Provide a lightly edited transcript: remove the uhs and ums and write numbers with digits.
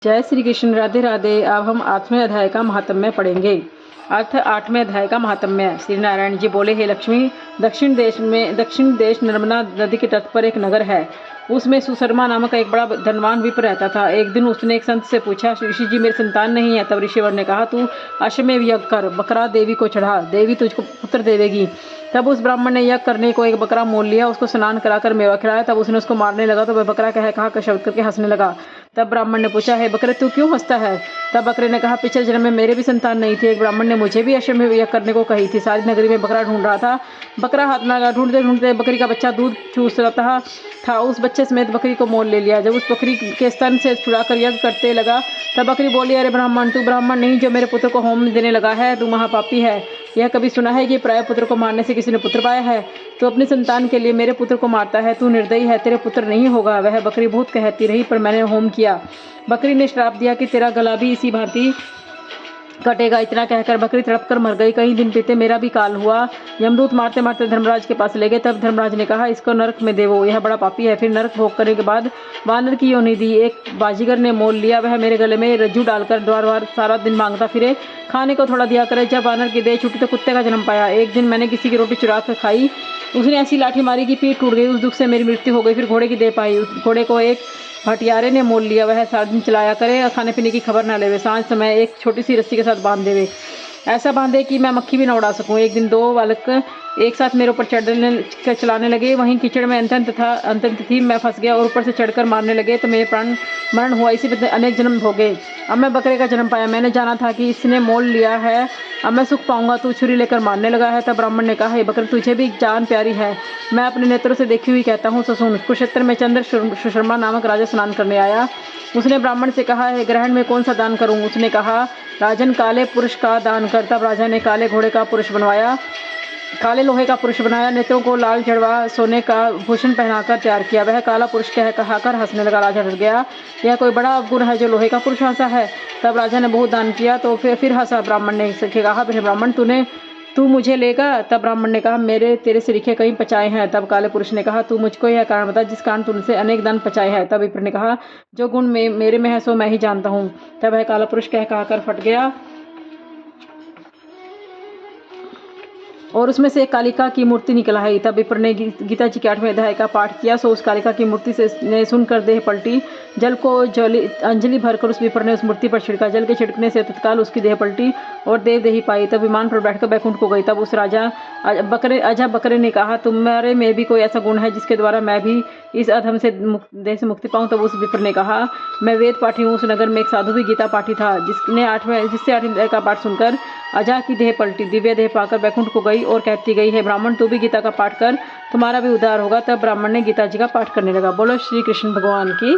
जय श्री कृष्ण। राधे राधे। अब हम 8वें अध्याय का महात्म्य पढ़ेंगे। अर्थ 8वें अध्याय का महात्म्य। श्री नारायण जी बोले, हे लक्ष्मी, दक्षिण देश नर्मदा नदी के तट पर एक नगर है। उसमें सुशर्मा नामक एक बड़ा धनवान विप्र रहता था। एक दिन उसने एक संत से पूछा, ऋषि जी मेरी संतान नहीं है। तब ऋषिवर ने कहा, तू अश्वमेध यज्ञ कर, बकरा देवी को चढ़ा, देवी तुझको पुत्र देवेगी। तब उस ब्राह्मण ने यज्ञ करने को एक बकरा मोल लिया, उसको स्नान कराकर मेवा खिलाया। तब उसने उसको मारने लगा तो वह बकरा कहा शब्द करके हंसने लगा। तब ब्राह्मण ने पूछा, हे बकरे, तू क्यों हंसता है? तब बकरे ने कहा, पिछले जन्म में मेरे भी संतान नहीं थी। एक ब्राह्मण ने मुझे भी अश्वमेध यज्ञ करने को कही थी। सारी नगरी में बकरा ढूंढ रहा था। बकरा हाथ में लगा, ढूंढते ढूंढते बकरी का बच्चा दूध चूस रहा था। उस बच्चे समेत बकरी को मोल ले लिया। जब उस बकरी के स्तन से छुड़ाकर यज्ञ करते लगा, तब बकरी बोली, अरे ब्राह्मण, तू ब्राह्मण नहीं जो मेरे पुत्र को होम देने लगा है, तू महापापी है। यह कभी सुना है कि प्राय पुत्र को मारने से किसी ने पुत्र पाया है? तू अपनी संतान के लिए मेरे पुत्र को मारता है, तू निर्दयी है, तेरे पुत्र नहीं होगा। वह बकरी बहुत कहती रही, पर मैंने होम किया। बकरी ने श्राप दिया कि तेरा गला भी इसी भांति कटेगा। इतना कहकर बकरी तड़प कर मर गई। कई दिन बीते, मेरा भी काल हुआ। यमदूत मारते मारते धर्मराज के पास ले गए। तब धर्मराज ने कहा, इसको नरक में देवो, यह बड़ा पापी है। फिर नरक भोग करने के बाद वानर की योनि दी। एक बाजीगर ने मोल लिया, वह मेरे गले में रज्जू डालकर द्वार द्वार सारा दिन मांगता फिरे, खाने को थोड़ा दिया करे। जब वानर की देह छूटी तो कुत्ते का जन्म पाया। एक दिन मैंने किसी की रोटी चुरा कर खाई, उसने ऐसी लाठी मारी कि पीठ टूट गई। उस दुख से मेरी मृत्यु हो गई। फिर घोड़े की देह पाई, उस घोड़े को एक भटियारे ने मोल लिया, वह सारा दिन चलाया करे, खाने पीने की खबर न लेवे, सांझ समय एक छोटी सी रस्सी के साथ बांध देवे, ऐसा बांधे कि मैं मक्खी भी न उड़ा सकूं। एक दिन दो बालक एक साथ मेरे ऊपर चलाने लगे। वहीं कीचड़ में अंतंत थी, मैं फंस गया और ऊपर से चढ़कर मारने लगे तो मेरे प्राण मरण हुआ। इसी पर अनेक जन्म भोगे। अब मैं बकरे का जन्म पाया। मैंने जाना था कि इसने मोल लिया है, अब मैं सुख पाऊंगा। तू छुरी लेकर मारने लगा है। तब ब्राह्मण ने कहा, हे बकरे, तुझे भी जान प्यारी है, मैं अपने नेत्रों से देखी हुई कहता हूँ, सुन। कुरुक्षेत्र में चंद्र सुशर्मा नामक राजा स्नान करने आया। उसने ब्राह्मण से कहा, है ग्रहण में कौन सा दान करूं? उसने कहा, राजन, काले पुरुष का दान कर। तब राजा ने काले घोड़े का पुरुष बनवाया, काले लोहे का पुरुष बनाया, नेत्रों को लाल जड़वा सोने का भूषण पहनाकर तैयार किया। वह काला पुरुष कहकर हंसने लगा। राजा डर गया, यह कोई बड़ा अवगुण है जो लोहे का पुरुष हंसा है। तब राजा ने बहुत दान किया तो फिर हंसा। ब्राह्मण ने कहा, ब्राह्मण, तू मुझे लेगा? तब ब्राह्मण ने कहा, मेरे तेरे सिरखे कहीं पचाए हैं। तब काले पुरुष ने कहा, तू मुझको यह कारण बता जिस कारण तूने अनेक दान पचाए हैं। तब विप्र ने कहा, जो गुण मेरे में है सो मैं ही जानता हूँ। तब वह काला पुरुष कहकर फट गया और उसमें से एक कालिका की मूर्ति निकल आई। तब विप्र ने गीता जी के 8वें अध्याय का पाठ किया। सो उस कालिका की मूर्ति से ने सुनकर देह पलटी। जल को अंजलि भरकर उस विप्र ने उस मूर्ति पर छिड़का। जल के छिड़कने से तत्काल उसकी देह पलटी और देही पाई। तब विमान पर बैठकर बैकुंठ को गई। तब उस राजा बकरे ने कहा, तुम्हारे में भी कोई ऐसा गुण है जिसके द्वारा मैं भी इस अधम से देह से मुक्ति पाऊँ? तब उस विप्र ने कहा, मैं वेद पाठी हूँ। उस नगर में एक साधु भी गीता पाठी था, जिससे 8वें अध्याय का पाठ सुनकर अजा की देह पलटी, दिव्य देह पाकर बैकुंठ को गई और कहती गई, है ब्राह्मण, तू भी गीता का पाठ कर, तुम्हारा भी उद्धार होगा। तब ब्राह्मण ने गीता जी का पाठ करने लगा। बोलो श्री कृष्ण भगवान की।